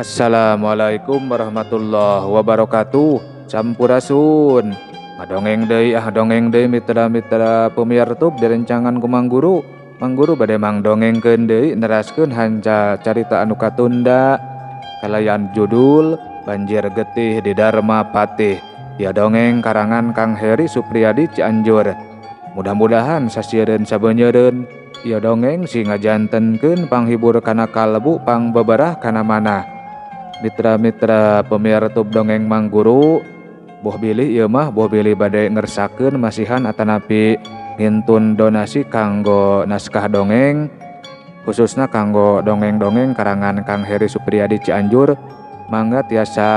Assalamualaikum warahmatullahi wabarakatuh. Sampurasun. Ngadongeng deui mitra-mitra pemirsa derencangan ku Mang Guru. Mang Guru bade mangdongengkeun deui neraskeun hanca carita anu katunda kalayan judul Banjir Getih di Dharma Patih. Ya dongeng karangan Kang Heri Supriyadi Cianjur. Mudah-mudahan sasieun sabeunyeun ieu dongeng si ngajantenkeun panghibur kana kalbu pangbeberah kana manah. Mitra-mitra pemirsa dongeng Mang Guru, boh bilih ieu mah boh bilih bade ngersakeun masihan atanapi ngintun donasi kanggo naskah dongeng khususna kanggo dongeng-dongeng karangan Kang Heri Supriyadi Cianjur. Mangga tiasa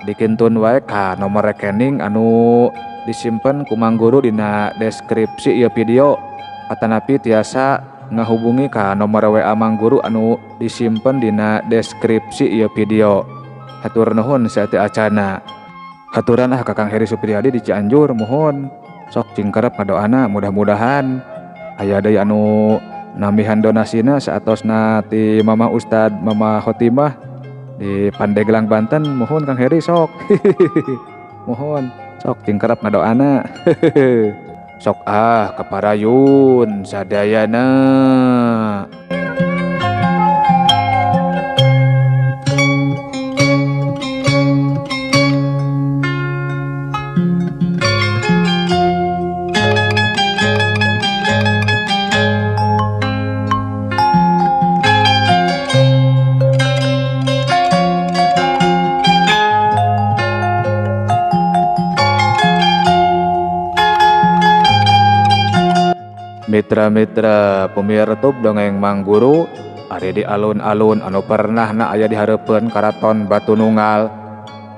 dikintun wae ka nomor rekening anu disimpen ku Mang Guru dina deskripsi ieu video atanapi tiasa ngahubungi ka nomor WA Mang Guru anu disimpen dina deskripsi ieu video. Hatur nuhun saeuti acana. Haturan ka Kang Heri Supriyadi di Cianjur, mohon sok cingkerep ngadoana mudah-mudahan aya deui anu nambihan donasina saatosna ti Mama Ustad Mama Khotimah di Pandeglang Banten. Mohon Kang Heri sok mohon sok cingkerep ngadoana sok keparayun sadayana. Mitra-mitra pemirsa dongeng Mang Guru, ari di alun-alun anu pernah aya di hareupeun Karaton Batu Nunggal.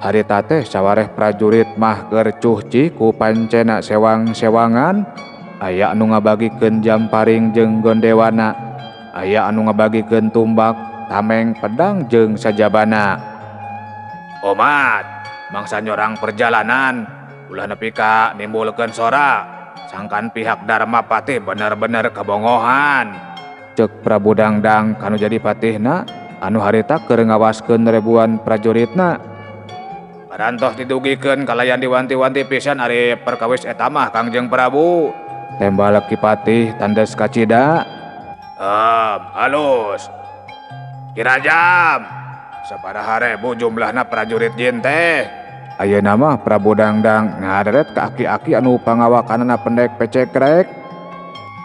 Harita teh sawareh prajurit mah keur cuhci ku pancena sewang-sewangan. Aya anu ngabagikeun jamparing jeung gondewana, aya anu ngabagikeun tumbak, tameng, pedang jeung sajabana. Omat, mangsa nyorang perjalanan, ulah nepi ka nimbulkeun sora. Sangkan pihak Dharma Patih bener-bener kebongohan. Cek Prabu Dangdang kanu jadi patihna anu harita keur ngawaskeun ribuan prajuritna. Parantos didugikeun kalayan diwanti-wanti pisan ari perkawis eta mah Kangjeng Prabu. Tembal Ki Patih tandes kacida. Halus. Kirajam. Sabaraha rebu jumlahna prajurit jin teh. Ayeuna mah Prabu Dangdang ngaderet ka aki-aki anu pangawakanana pendek pecekrek.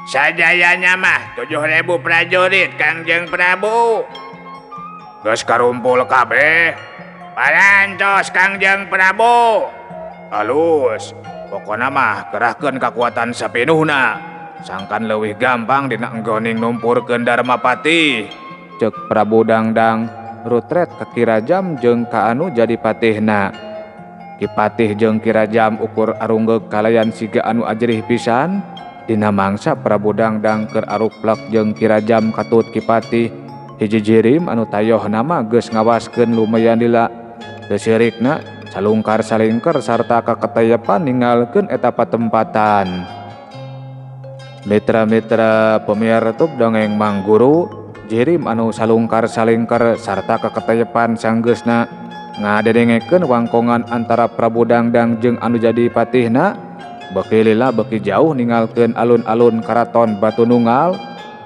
Sajayanya mah 7.000 prajurit Kangjeng Prabu. Geus karumpul kabeh. Parantos Kangjeng Prabu. Halus. Pokona mah kerahkeun kakuatan sapinuhna. Sangkan leuwih gampang dina enggoning numpurkeun Dharma Patih. Cek Prabu Dangdang rutret ka Kirajam jeung ka anu jadi patihna. Ki Patih jeung Kirajam ukur arunggeug kalayan siga anu ajerih pisan. Dina mangsa Prabu Dangdang keur aruplek jeung Kirajam katut Ki Patih. Hiji jirim anu tayohna mah geus ngawaskeun lumayan lila. Teu sirikna salungkar salingker sarta kaketeyepan ninggalkeun eta patempatan. Mitra-mitra pemirsa dongeng Mang Guru, jirim anu salungkar salingker sarta kaketeyepan sanggeusna ngadedengekeun wangkongan antara Prabu Dangdang jeung anu jadi patihna. Beuki lila beuki jauh ninggalkeun alun-alun Karaton Batu Nunggal.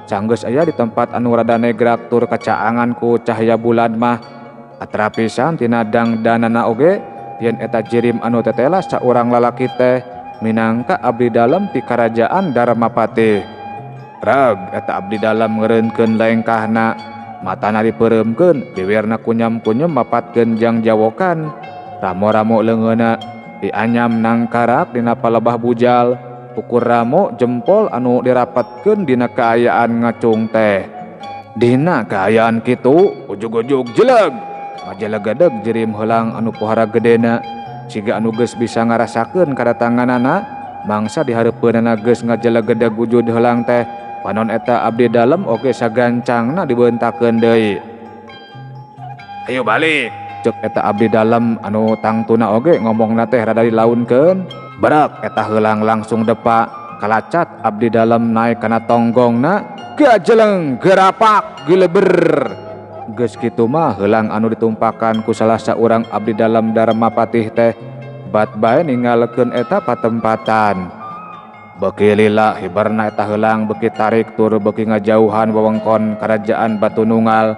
Sanggeus aya di tempat anu rada negrak tur kacaangan ku cahya bulan mah atra pisan tina dangdanana oge yen eta jirim anu tetelas saurang lalaki teh minangka abdi dalem ti karajaan Dharma Patih. Reg eta abdi dalem ngeureunkeun lengkahna, matana dipeureumkeun, bibirna kunyam-kunyum mapatkeun jang jawokan, ramo-ramo leungeunna dianyam nangkarak dina palebah bujal, ukur ramo jempol anu dirapatkeun dina kaayaan ngacung teh. Dina kaayaan kitu ujug-ujug jeleg majelegedeg jirim heulang anu pohara gedena. Siga anu geus bisa ngarasakeun kadatanganana, mangsa di hareupeunana geus ngajelegedeg wujud heulang teh. Panon eta abdi dalem oge sagancangna dibeuntakeun deui. Ayo balik, cek eta abdi dalem anu tangtuna oge ngomongna teh rada dilaunkeun. Barak eta heulang langsung depa kalacat abdi dalem naik kana tonggongna, gajeleng gerapak gileber. Geus kitu mah heulang anu ditumpakan ku salah saurang abdi dalam Darmapatih teh bat bae ningalkeun eta patempatan. Beuki lila hibarna eta heulang beuki tarik tur beuki ngajauhan wewengkon Karajaan Batununggal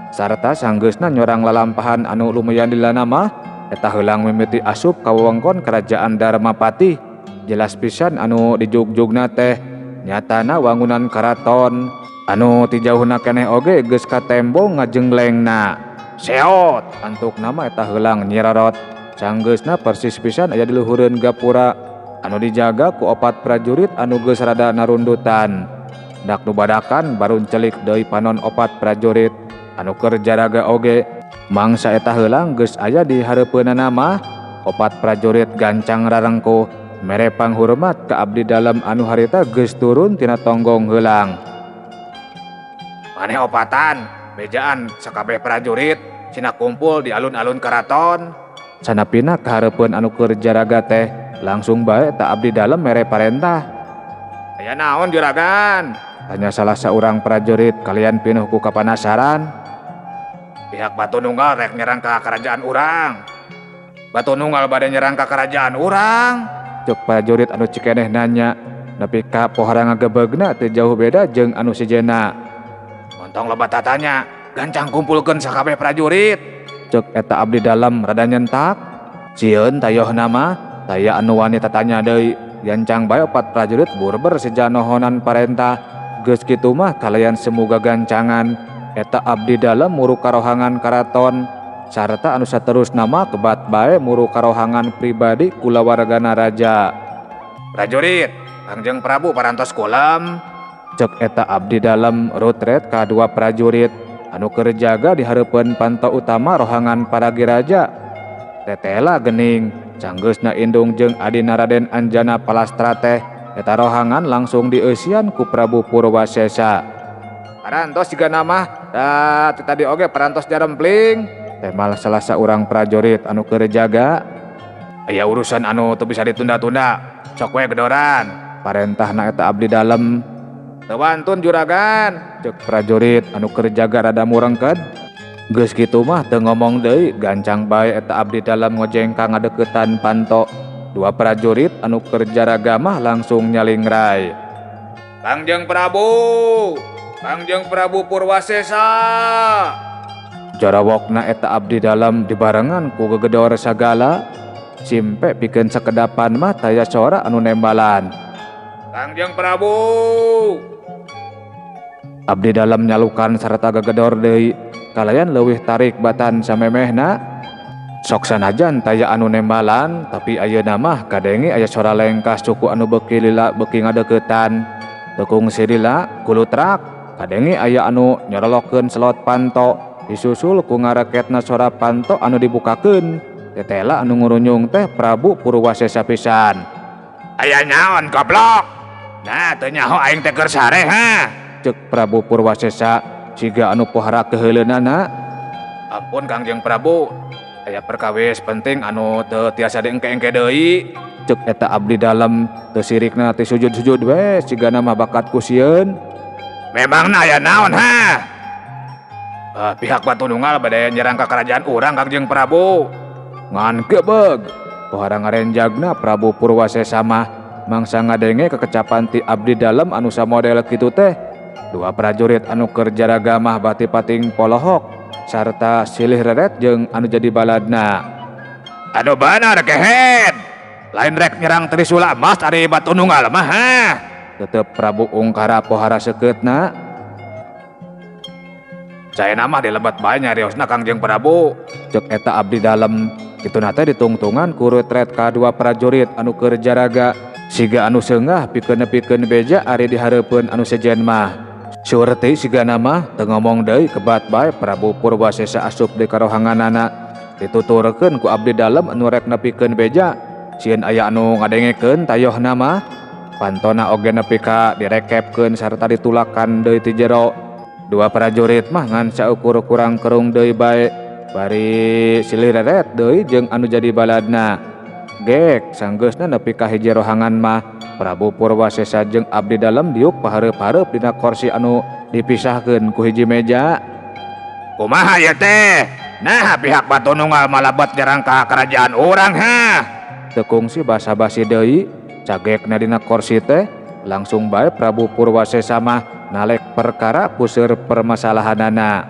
sarta sanggeusna nyorang lalampahan anu lumayan dilana mah eta heulang mimiti asup ka wewengkon Karajaan Darmapatih. Jelas pisan anu dijugjugna teh nyatana wangunan karaton anu ti jauhna keneh oge geus katembong ngajenglengna. Seot antuk nama eta heulang nyirorot sanggeusna persis pisan aya di luhureun gapura anu dijaga ku 4 prajurit anu geus rada narundutan. Dak nu badakan barun celik deui panon 4 prajurit anu keur jaraga oge. Mangsa eta heulang geus aya di hareupeunana mah 4 prajurit gancang rarengkuh mere panghormat ka abdi dalam anu harita geus turun tina tonggong heulang. Maneh opatan bejaan sakabeh prajurit cina kumpul di alun-alun karaton. Sanapina kahareupeun anu keur jaraga teh langsung bae ta abdi dalam mere parentah. Aya naon juragan? Tanya salah saurang prajurit kalian pinuh ku kapanasaran. Pihak Batununggal rek nyerang ka kerajaan urang. Batununggal bade nyerang ka kerajaan urang. Cuk prajurit anu cikeneh nanya, nepi ka pohara ngagebegna teu jauh beda jeung anu sejenna. Montong loba tatanya, gancang kumpulkeun sakabeh prajurit. Cuk eta abdi dalam rada nyentak. Sieun tayohna mah, taya anu wani tatanya deui. Gancang bae 4 prajurit burber sejanohonan parentah. Geus kitu mah kalayan semoga gancangan eta abdi dalam muru karohangan karaton. Sarta anu saterusna mah kebat bae muru karohangan pribadi kulawargana raja. Prajurit, Kangjeng Prabu parantos kulam. Cek eta abdi dalam rutret ka 2 prajurit anu keur jaga di hareupeun pantau utama rohangan paragi raja. Tetela geuning sanggeusna indung jeung adina Raden Anjana Palastra teh eta rohangan langsung dieusian ku Prabu Purwasesa. Parantos jiga nama da tadi oge parantos jarempling. Temal salah saurang prajurit anu keur jaga. Aya urusan anu teu bisa ditunda-tunda, sok we gedoran. Parentahna eta abdi dalam. Teu wantun juragan, ceuk prajurit anu keur jaga rada murengkeun. Geus kitu mah teu ngomong deui, gancang bae eta abdi dalam ngojengka ngadeuketan panto. 2 prajurit anu keur jaraga mah langsung nyalingrai. Kangjeng Prabu, Kangjeng Prabu Purwasesa. Jarawokna eta abdi dalam dibarengan ku gegedor sagala simpe pikeun sakedapan mah taya sora anu nembalan. Kangjeng Prabu. Abdi dalam nyalukan sarta gegedor deui kalayan leuwih tarik batan samemehna. Sok sanajan taya anu nembalan tapi ayeuna mah kadenge aya sora lengkas suku anu beuki lila beuki ngadeuketan. Tekung sirila kulutrak kadenge aya anu nyorolokeun selot panto. Disusul ku ngaraketna sora panto anu dibukakeun. Tetela anu ngurunyung teh Prabu Purwasesa pisan. Aya naon goblok? Nah teu nyaho aing teh keur sare ha. Ceuk Prabu Purwasesa siga anu pohara keheuleunnana. Ampun Kangjeng Prabu, aya perkawis penting anu teu tiasa diengke-engke deui. Ceuk eta abdi dalam teu sirikna teh sujud-sujud we sigana mah bakat ku sieun. Memangna aya naon ha? Pihak Batununggal bade nyerang ka kerajaan urang Kangjeng Prabu. Ngan gebeg pohara ngarenjagna Prabu Purwasesa mah mangsa ngadenge kekecapan ti abdi dalam anu samodel kitu teh. 2 prajurit anu keur jaraga mah bati pating polohok sarta silih reret jeung anu jadi baladna. Anu bener kehead, lain rek nyerang Trisula Mas ari Batununggal mah ha. Tetep Prabu ungkara pohara sekeutna. Saya nama dilebat bae nyariosna Kangjeng Prabu. Cek eta abdi dalam kituna teh ditungtungan ku retret ka 2 prajurit anu keur jaraga. Siga anu seungah pikeun beja ari di hareupeun anu sejen mah. Surti sigana mah teu ngomong deui kebat bae Prabu Purwasesa asup di karohanganana. Dituturkeun ku abdi dalam anu rek nepikeun beja. Sieun aya anu ngadengekeun tayohna mah pantona oge nepi ka direkepkeun sarta ditulakan deui ti jero. 2 prajurit mah ngan saukur kurang kerung deui bae bari silih reret deui jeung anu jadi baladna. Gek sanggeusna nepi ka hiji rohangan mah Prabu Purwasesa jeung abdi dalam diuk pahareup-hareup dina kursi anu dipisahkeun ku hiji meja. Kumaha ya teh? Nah pihak Batu Nunggal malabat nyerang ka kerajaan orang ha. Tekung si basa-basi deui, cagekna dina kursi teh langsung bae Prabu Purwasesa mah nalek perkara puseur permasalahanana.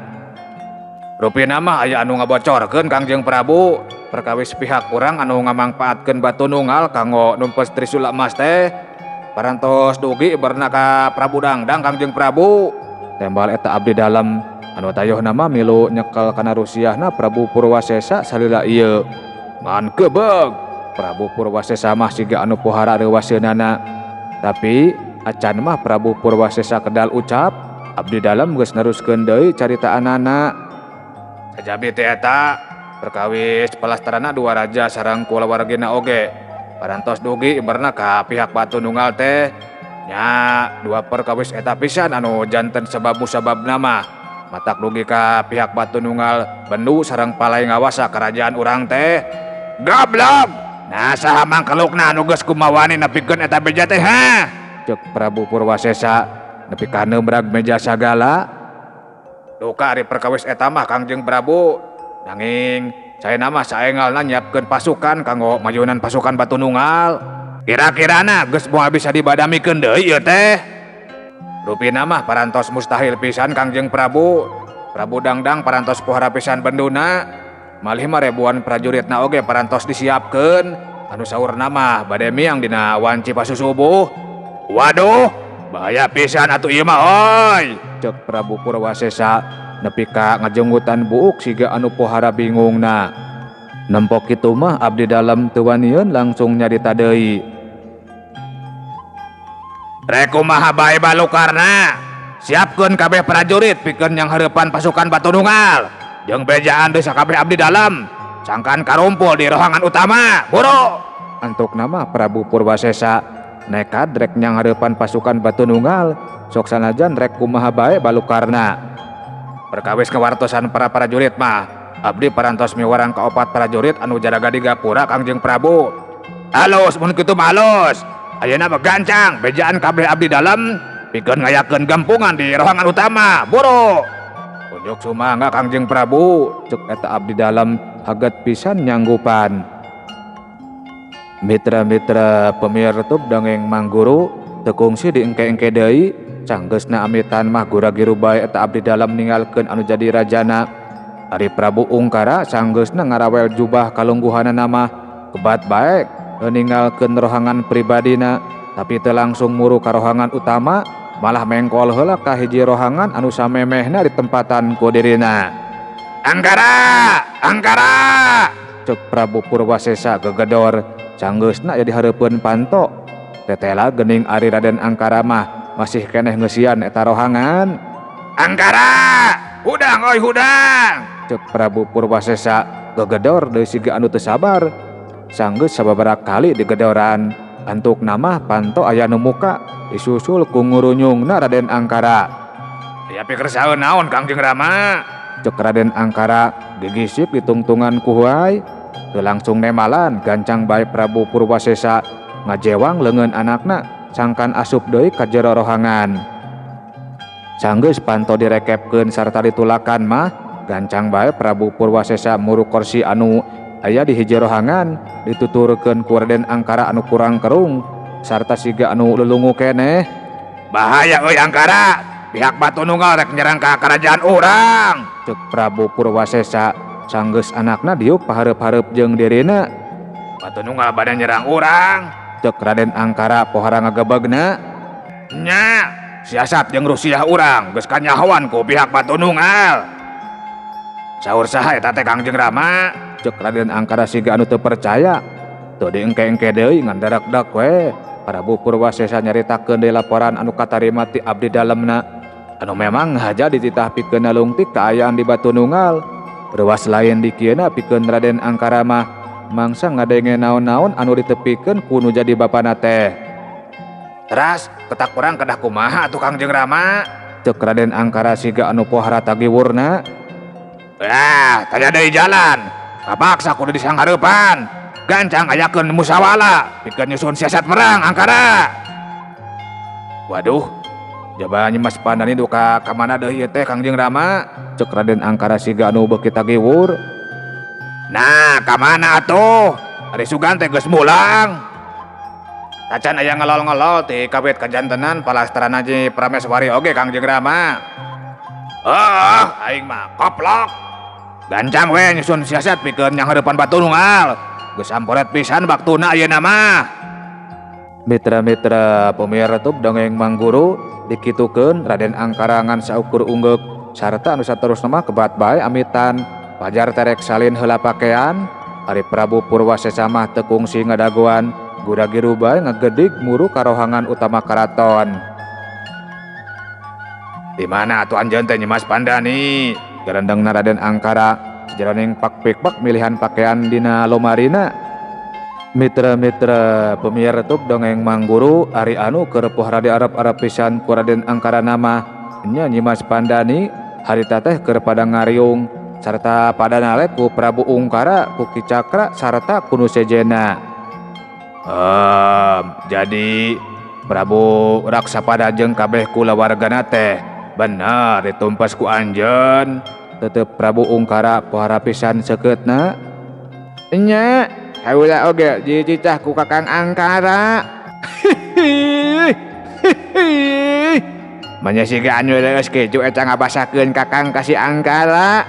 Rupina mah aya anu ngabocorkeun Kangjeng Prabu, perkawis pihak urang anu ngamangpaatkeun Batu Nunggal kanggo numpes Trisula Emas teh parantos dugi berna ka Prabu Dangdang Kangjeng Prabu. Tembal eta abdi dalam anu tayuh nama milu nyekel kana rusiahna Prabu Purwasesa salila ieu. Ngan kebeg Prabu Purwasesa mah siga anu pohara reuwaseunana. Tapi acan mah Prabu Purwasesa kedal ucap, abdi dalam geus neruskeun deui caritaanana. Sajabi teh eta perkawis pelastarana dua raja sareng kulawargina oge. Parantos dugi ibarna ka pihak Batu Nunggal teh nya dua perkawis eta pisan anu janten sebab nama. Matak dugi ka pihak Batu Nunggal bendu sareng palai ngawasa kerajaan urang teh. Goblok. Nah saha mangkelukna anu geus kumawani nepikeun eta beja teh ha? Cek Prabu Purwasesa nepi ka neubrag meja sagala. Duka ari perkawis eta mah Kangjeng Prabu. Nanging saena mah saengalna nyiapkeun pasukan kanggo majunan pasukan Batu Nunggal. Kira-kirana geus moal bisa dibadamikeun deui ieu teh. Rupina mah parantos mustahil pisan Kangjeng Prabu. Prabu Dangdang parantos pohara pisan benduna. Malih mah ribuan prajuritna oge parantos disiapkeun. Anu saurna mah bade miang dina wanci pasusubuh. Waduh, bahaya pisan atuh ieu mah oi. Cek Prabu Purwasesa nepi ka ngajenggutan buuk siga anu pohara bingungna. Nempok kitu mah abdi dalam teu wanieun langsung nyarita deui. Rek kumaha bae Balukarna? Siapkeun kabeh prajurit pikeun yang hareupan pasukan Batu Nunggal. Jeung bejaan deui sakabeh abdi dalam. Sangkan karumpul di rohangan utama. Buru. Antuk nama Prabu Purwasesa nekat rek nyang hareupan pasukan Batu Nunggal. Sok sanajan rek kumaha bae Balukarna. Perkawis kawartosan para prajurit mah abdi parantos miwarang ka opat prajurit anu jaraga di gapura Kangjeng Prabu. Halus mun kitu mah halus. Ayeuna mah gancang bejaan kabeh abdi dalam pikeun ngayakeun gampungan di rohangan utama. Buru. Unjuk sumangga Kangjeng Prabu. Cuk eta abdi dalam haget pisan nyanggupan. Mitra-mitra pemirtub dongeng Mangguru tekungsi diengke-engke deui canggeusna amitan mah gura-giru bae eta abdi dalam ninggalkeun anu jadi rajana. Ari Prabu Ungkara sanggeusna ngarawel jubah kalungguhanana mah kebat baek ninggalkeun rohangan pribadina, tapi teu langsung muru ka rohangan utama, malah mengkol heula ka hiji rohangan anu samemehna di tempatan ku dirina. Angkara! Angkara! Cek Prabu Purwasesa gegedor canggeusna ya dihareupeun panto. Tetela geuning ari Raden Angkara mah masih keneh ngeusian eta rohangan. Angkara! Hudang oi hudang! Cek Prabu Purwasesa gegedor deui siga anu teu sabar. Sanggeus sababaraha kali digedoran, antuk nama panto aya nu muka disusul ku ngurunyungna Raden Angkara. Ya pikir saeun naon Kangjeng Rama? Cek Raden Angkara gigisik ditungtungan ku huai. Teu langsung nemalan gancang bae Prabu Purwasesa ngajewang leungeun anakna sangkan asup deui ka jero rohangan. Sanggeus panto direkepkeun sarta ditulakan mah gancang bae Prabu Purwasesa muru kursi anu aya di hiji rohangan dituturkeun ku Raden Angkara anu kurang kerung sarta siga anu lelungu keneh. Bahaya euy Angkara, pihak Batu Nunggal rek nyerang ka kerajaan urang. Cek Prabu Purwasesa sanggeus anakna diuk pahareup-hareup jeung dirina. Batu Nunggal bade nyerang urang. Cek Raden Angkara pohara ngagebegna. Nya, siasat jeung rusiah urang geus kanyahoan ku pihak Batu Nunggal. Saur saha eta teh Kangjeng Rama? Cek Raden Angkara siga anu teu percaya. Teu diengke-engke deui ngan darak-dak we. Prabu Purwasesa nyaritakeun deui laporan anu katarima ti abdi dalemna. Anu memang haja dititah pikeun nalungtik kaayaan di Batu Nunggal. Ruas lain dikieuna pikeun Raden Angkara mah mangsa ngadenge naon-naon anu ditepikeun ku nu jadi bapana teh. Teras ketak urang kedah kumaha atuh Kangjeng Rama? Cek Raden Angkara siga anu pohara tagiwurna. Ah, tanya deui jalan. Kapaksa kudu disanghareupan. Gancang ayakeun musawala pikeun nyusun siasat merang Angkara. Waduh, Coba Nyimas Pandani duka ka mana deui teh Kangjeng Rama? Cek Raden Angkara siga anu beuki tagiwur. Nah, ka mana atuh? Ari Sugan teh geus mulang. Tacan aya ngelol-ngelol ti kabet kajantenan palastaran Haji Prameswari oge Kangjeng Rama. Aing mah koplok. Gancang we nyusun siasat pikeun nyanghareupan batu nunggal. Geus amporet pisan baktuna ayeuna mah. Mitra-mitra pemirsa dongeng Mang Guru dikitukeun Raden Angkara ngan saukur unggek sarta anu saterusna mah kebat bae amitan pajar terek salin heula pakean. Ari Prabu Purwasesa mah teu kungsi ngadagoan guragi rubae ngagedik muru karohangan utama karaton. Di mana atuh anjeun teh Nyimas Pandani? Garendengna Raden Angkara jroning pak-pikpak milihan pakaian dina lomarina. Mitra-mitra pemirsa dongeng Mang Guru ari anu keur pohara di arep-arep pisan ku Raden Angkara nama nya Nyimas Pandani harita teh keur pada ngariung sarta pada nalek ku Prabu Ungkara ku Ki Cakra sarta ku nu sejena. Jadi Prabu Raksapada jeung kabeh kulawargana teh bener ditumpas ku anjeun. Tetep Prabu Ungkara pohara pisan sekeutna. Nya, kaula oge dicicah ku Kakang Angkara. Manya siga anu leus keju eta ngabasakeun Kakang kasih Angkara.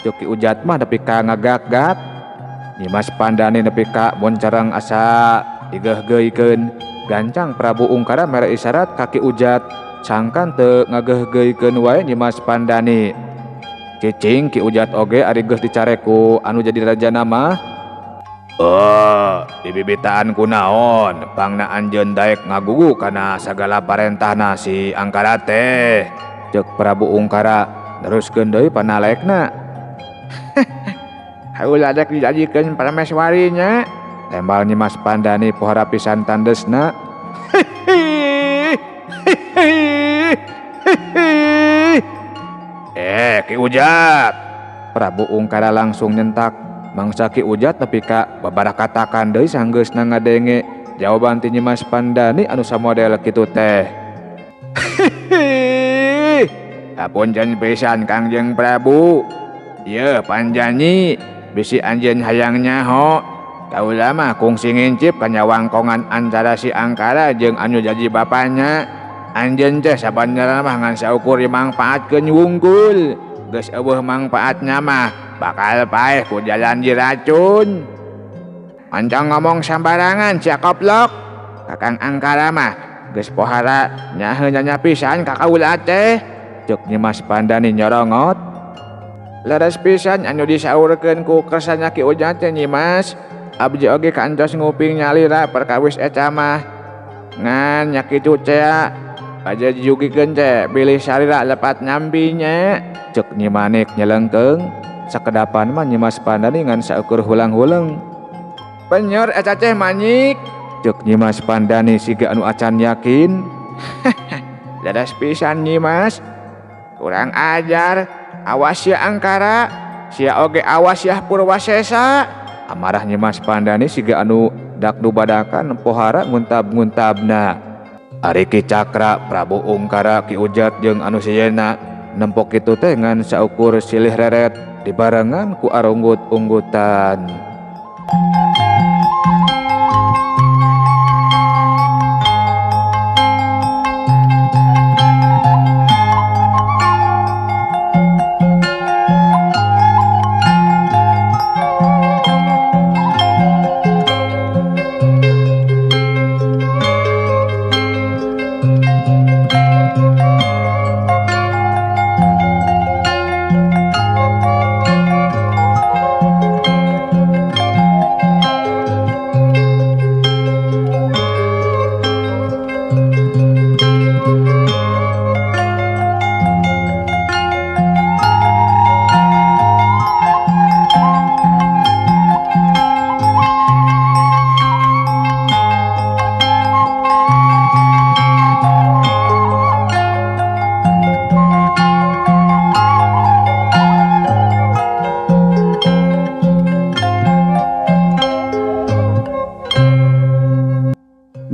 Cuki Ujat mah nepi ka ngagak-gak. Nyimas Pandani nepi ka boncareng asa digehgeuykeun. Gancang Prabu Ungkara mere isyarat kaki Ujat sangkan teu ngagehgeuykeun wae Nyimas Pandani. Cicing Ki Ujat oge ari geus dicare ku anu jadi rajana mah. Dibibitaan kunaon pangna anjeun daek ngagugu kana sagala parentahna si Angkara teh. Cek Prabu Ungkara teruskeun deui panalekna. Kaula dek dijajikeun Prameswarinya. Tembal Nyimas Pandani pohara pisan tandesna. Ki Ujat. Prabu Ungkara langsung nyentak mangsa Ki Ujat nepi ka babarakatakan deui sanggeusna ngadenge jawaban ti Nyimas Pandani anu samodel kitu teh. Hapunten pisan Kangjeng Prabu. Ieu panjanyi bisi anjeun hayang nyaho. Kaula mah kungsi ngincip ka nyawangkongan antara si Angkara jeung anu jadi bapana. Anjeun teh sabenerna mah ngan saukur dimangpaatkeun wungkul. Geus eueuh mangpaatna mah bakal paeh ku jalan diracun. Ancang ngomong sambarangan sia koplok. Kakang Angkara mah geus pohara nyaheun nya pisan ka kaula teh. Cek Nyimas Pandani nyorongot. Leres pisan anu disaurkeun ku kersana Ki Ujat teh Nyimas. Abdi oge kantos nguping nyalira perkawis eta mah. Ngan nya kitu tea aja dijugikeun teh pilih salira lepat nyambinya. Cek Nyimanik nyelengkeung. Sakedapan mah Nyimas Pandani ngan saukur hulang-hulang. Penyor eta teh Manyik. Cek Nyimas Pandani siga anu acan yakin. Leres pisan Nyimas. Kurang ajar. Awas ya Angkara. Sia oge awas ya Purwasesa. Amarah Nyimas Pandani siga anu dak dubadakan pohara nguntab-nguntabna. Ari Ki Cakra, Prabu Ungkara, Ki Ujat jeung anu sieuna nempok kitu teh ngan saukur silih reret dibarengan ku arunggut-unggutan.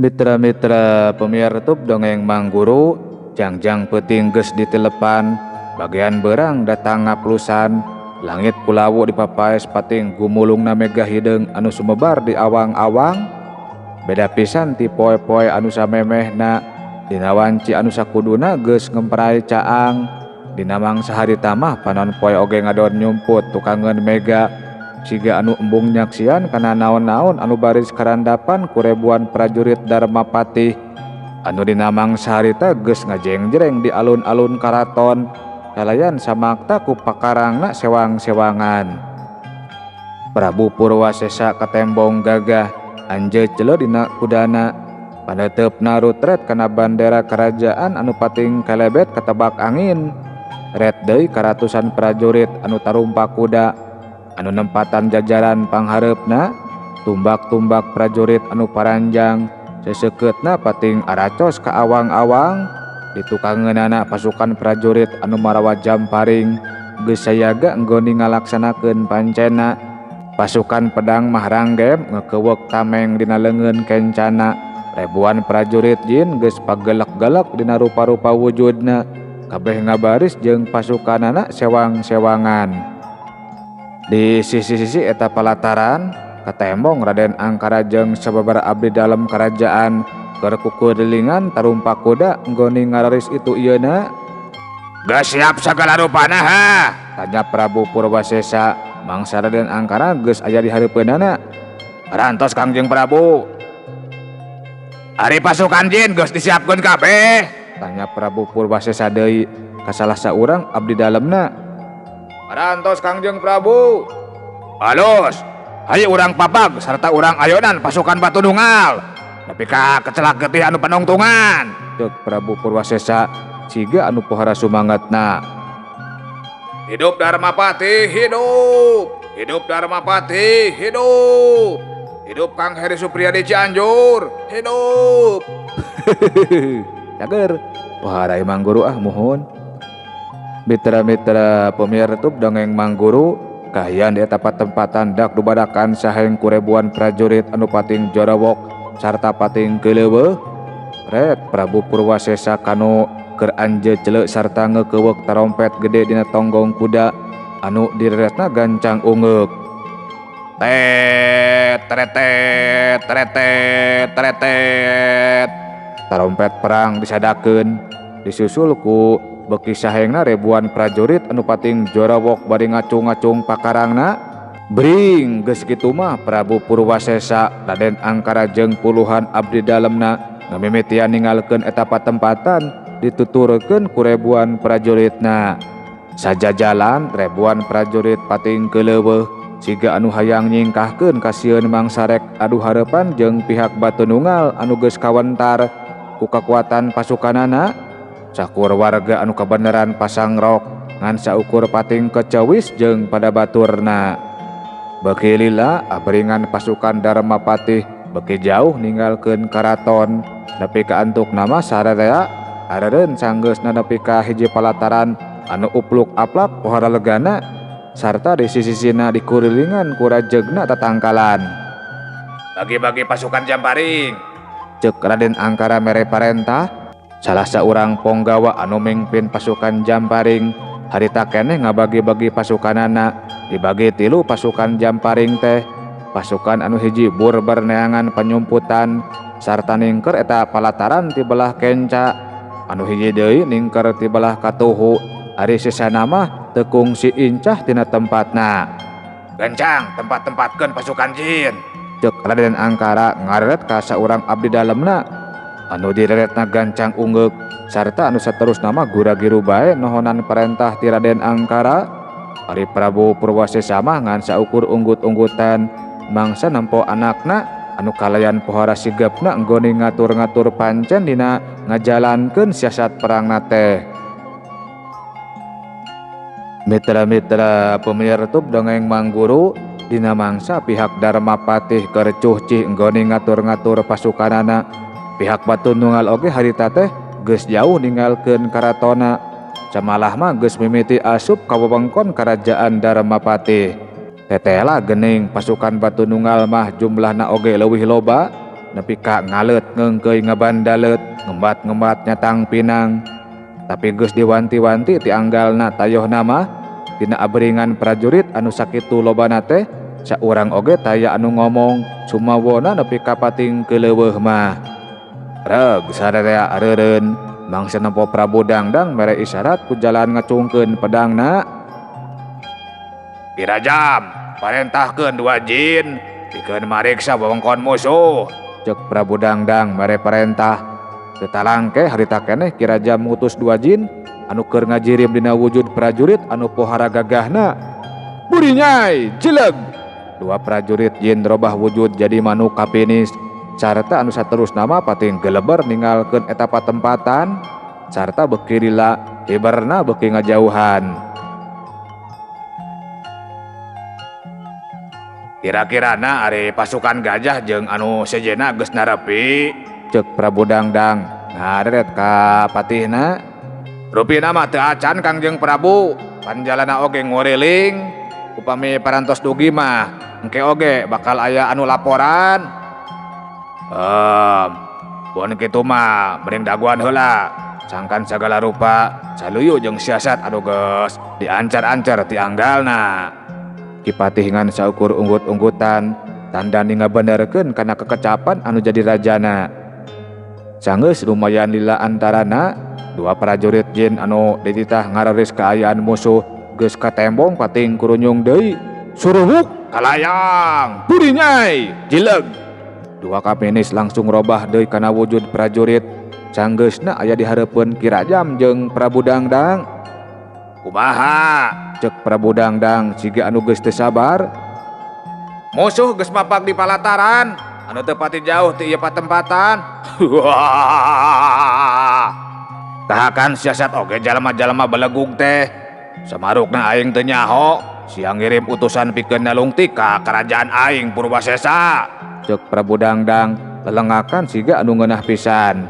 Mitra-mitra pemirsa dongeng Mang Guru jangjang peuting geus ditelepan, bagian berang datang ngaplusan, langit kulawu dipapaes pating gumulungna mega hideung anu sumebar di awang-awang. Beda pisan ti poe-poe anu samemehna, dina wanci anu sakuduna geus ngemprai caang, dina mangsa harita mah panon poe oge ngadon nyumput tukangeun mega, siga anu embung nyaksian kana naon-naon anu baris karandapan ku rebuan prajurit Darmapati anu dina mangsa harita geus ngajengjreng di alun-alun karaton, kalayan samakta ku pakarangna sewang-sewangan. Prabu Purwasesa katembong gagah, anjeun celo dina kudana, paneteupna rutret kana bandera kerajaan anu pating kalebet katebak angin. Ret deui karatusan prajurit anu tarumpa kuda, anu nempatan jajaran panghareupna, tumbak-tumbak prajurit anu paranjang, sesekeutna pating aracos ka awang-awang, ditukangeunana pasukan prajurit anu marawat Jamparing geus sayaga enggoni ngalaksanakeun pancena. Pasukan pedang mah ranggem ngekeuweuk tameng dina leungeun kencana, ribuan prajurit jin geus pagelek-gelek dina rupa-rupa wujudna, kabeh ngabaris jeung pasukanana sewang-sewangan. Di sisi-sisi eta palataran katembong Raden Angkara jeung sababaraha abdi dalam kerajaan keur kukurilingan tarumpa kuda nggoni ngararis itu ieuna. "Geus siap sagala rupana ha?" tanya Prabu Purwasesa mangsa Raden Angkara geus aya di hareupeunana. "Rantos Kangjeng Prabu." "Ari pasukan jin geus disiapkeun kabeh?" tanya Prabu Purwasesa deui ka salah saurang abdi dalemna. "Rantos Kangjeng Prabu." "Alus, hayu urang papag sarta urang ayonan pasukan Batu Nunggal nepi ka kecelak getih anu panongtungan," ceuk Prabu Purwasesa siga anu pohara sumangetna. "Hidup Darmapati, hidup! Hidup Darmapati, hidup! Hidup Kang Heri Supriyadi Cianjur, hidup!" Cager, pohara Mang Guru muhun. Mitra-mitra pemirtub dongeng Mang Guru, kahian di eta tempatan dak dubadakan saheng kurebuan prajurit anu pating jorowok sarta pating keleuweuh. Ret Prabu Purwasesa kanu keur anjeun celeuk sarta ngekeuweuk tarompet gede dina tonggong kuda anu direretna gancang ungeuk. Tet tretet tretet tretet. Tarompet perang disadakeun, disusul ku beki sahengna ribuan prajurit anu pating jorowok bari ngacung-ngacung pakarangna. Bring geus kitu mah Prabu Purwasesa, Raden Angkara jeung puluhan abdi dalemna ngamimitian ninggalkeun eta patempatan dituturkeun ku ribuan prajuritna. Sajajalan ribuan prajurit pating keleuweuh siga anu hayang nyingkahkeun ka sieun mangsa rek adu hareupan jeung pihak Batu Nunggal anu geus kawentar ku kakuatan pasukanana. Sakur warga anu kabeneran pasangrok ngan saukur pating kecewis jeung pada baturna. Beki lila abringan pasukan Darmapati beki jauh ninggalkeun karaton nepi ka antuk nama sararea arereun sanggeusna nepi ka hiji palataran anu upluk-aplak pohara legana sarta di sisi-sisina dikurilingan ku rajegna tatangkalan. "Bagi-bagi pasukan Jamparing," ceuk Raden Angkara mere parentah. Salah saurang ponggawa anu mingpin pasukan Jamparing harita keneh ngabagi-bagi pasukanana, dibagi 3 pasukan Jamparing teh. Pasukan anu hiji bur berneangan penyumputan sarta ningker eta palataran ti belah kenca, anu hiji deui ningker ti belah katuhu, ari sisana mah teu kungsi incah tina tempatna. "Gencang tempat-tempatkeun pasukan jin," ceuk Raden Angkara ngareret ka saurang abdi dalemna anu direretna gancang ungeuk sarta anu saterusna mah gura-giru bae nohonan perintah ti Raden Angkara. Ari Prabu Purwasesa mah ngan saukur unggut-unggutan mangsa nempo anakna anu kalayan pohara sigepna nggoni ngatur-ngatur pancen dina ngajalankeun siasat perangna teh. Mitra-mitra pemirtub dongeng Mang Guru, dina mangsa pihak Darmapati keur cuhcih nggoni ngatur-ngatur pasukanana, pihak Batu Nunggal oge harita teh geus jauh ninggalkeun karatona. Camalah mah geus mimiti asup ka wewengkon kerajaan Darmapati. Tetela geuning pasukan Batu Nunggal mah jumlahna oge leuwih loba nepi ka ngaleut ngeungkeuy ngabandaleut ngembat-ngembat nyatang pinang tapi geus diwanti-wanti ti anggalna tayohna mah tina abringan prajurit anu sakitu lobana teh saurang oge taya anu ngomong sumawona nepi ka pating keleuweuh mah. Reg sadaya areureun mangsa nempo Prabu Dangdang mere isyarat ku jalan ngacungkeun pedangna. Kirajam, parentahkeun dua jin pikeun mariksa wewengkon musuh, cek Prabu Dangdang mere perintah. Teu talangke harita keneh Kirajam ngutus dua jin anu keur ngajirim dina wujud prajurit anu pohara gagahna. Buri Nyai, jileg. Dua prajurit jin robah wujud jadi manuk kapinis sarta anu saterusna mah pating geleber ninggalkeun eta patempatan sarta beuki lila hiberna beuki ngajauhan. Kira-kirana ari pasukan gajah jeung anu sejenna geus narepi, cek Prabu Dangdang ngaderet ka patihna. Rupina mah teu acan Kangjeng Prabu, panjalana oge ngoriling, upami parantos dugi mah engke oge bakal aya anu laporan. Mun kitu mah mending daguan heula, sangkan sagala rupa saluyu jeung siasat anu geus diancar-ancar ti anggalna. Kipatih ngan saukur unggut-unggutan tandani ngabenerkeun kana kekecapan anu jadi rajana. Sanggeus lumayan lila antarana dua prajurit jin anu dititah ngareris kaayaan musuh geus katembong pating kurunyung deui. Suruhuk kalayang, Buri Nyai, jileg. Dua kapinis langsung robah deui kana wujud prajurit. Sanggeusna aya di hareupeun Kirajam jeung Prabu Dangdang. Kumaha? Cek Prabu Dangdang siga anu geus teu sabar. Musuh geus mapak di palataran anu teu pati jauh ti ieu patempatan. Tahakan siasat oge jalma-jalma belegug teh. Samarukna aing teu nyaho, siang ngirim utusan pikeun nalungtik ka kerajaan aing Purwasesa. Cek Prabu Dangdang lelengakan siga anu ngeunah pisan.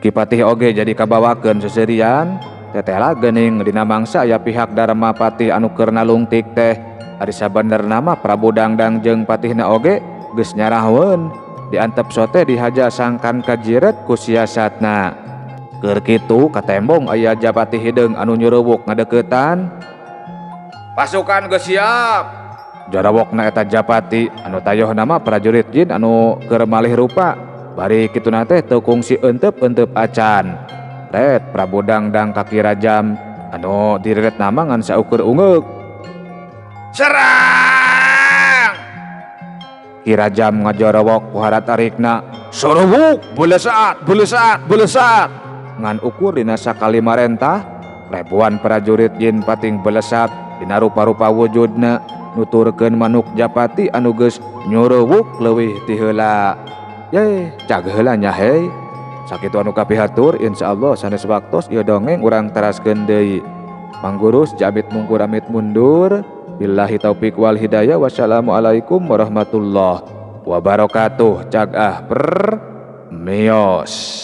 Kipatih oge jadi kabawakeun seserian. Tetela geuning dina mangsa aya pihak Darmapati anu keur nalungtik teh ari sabenerna mah Prabu Dangdang jeung patihna oge geus nyarahweun diantep sote dihaja sangkan kajiret ku siasatna. Keur kitu katembong aya Japati hideung anu nyureuwuk ngadeuketan. Pasukan geus siap. Jarawokna eta Japati anu tayohna mah prajurit jin anu keur malih rupa. Bari kituna teh teu kungsi euteup-euteup acan. Ret Prabu Dangdang ka Kirajam anu direret nama ngan saukur ungeuk. Serang! Kirajam ngajorowok ku harat arikna. Sorowuk, beuleusat, beuleusat, beuleusat. Ngan ukur dina sakali marentah, ribuan prajurit jin pating beuleusat dina rupa-rupa wujudna nuturkeun manuk Japati anu geus nyureuwuk leuwih ti heula. Ye, cag heula nya hei. Sakitu anu kapihatur insyaallah sanes waktos ieu dongeng urang teraskeun deui. Manggurus jamit mungkur amit mundur. Billahi taufik wal hidayah. Wassalamualaikum warahmatullahi wabarakatuh. Cagah per mios.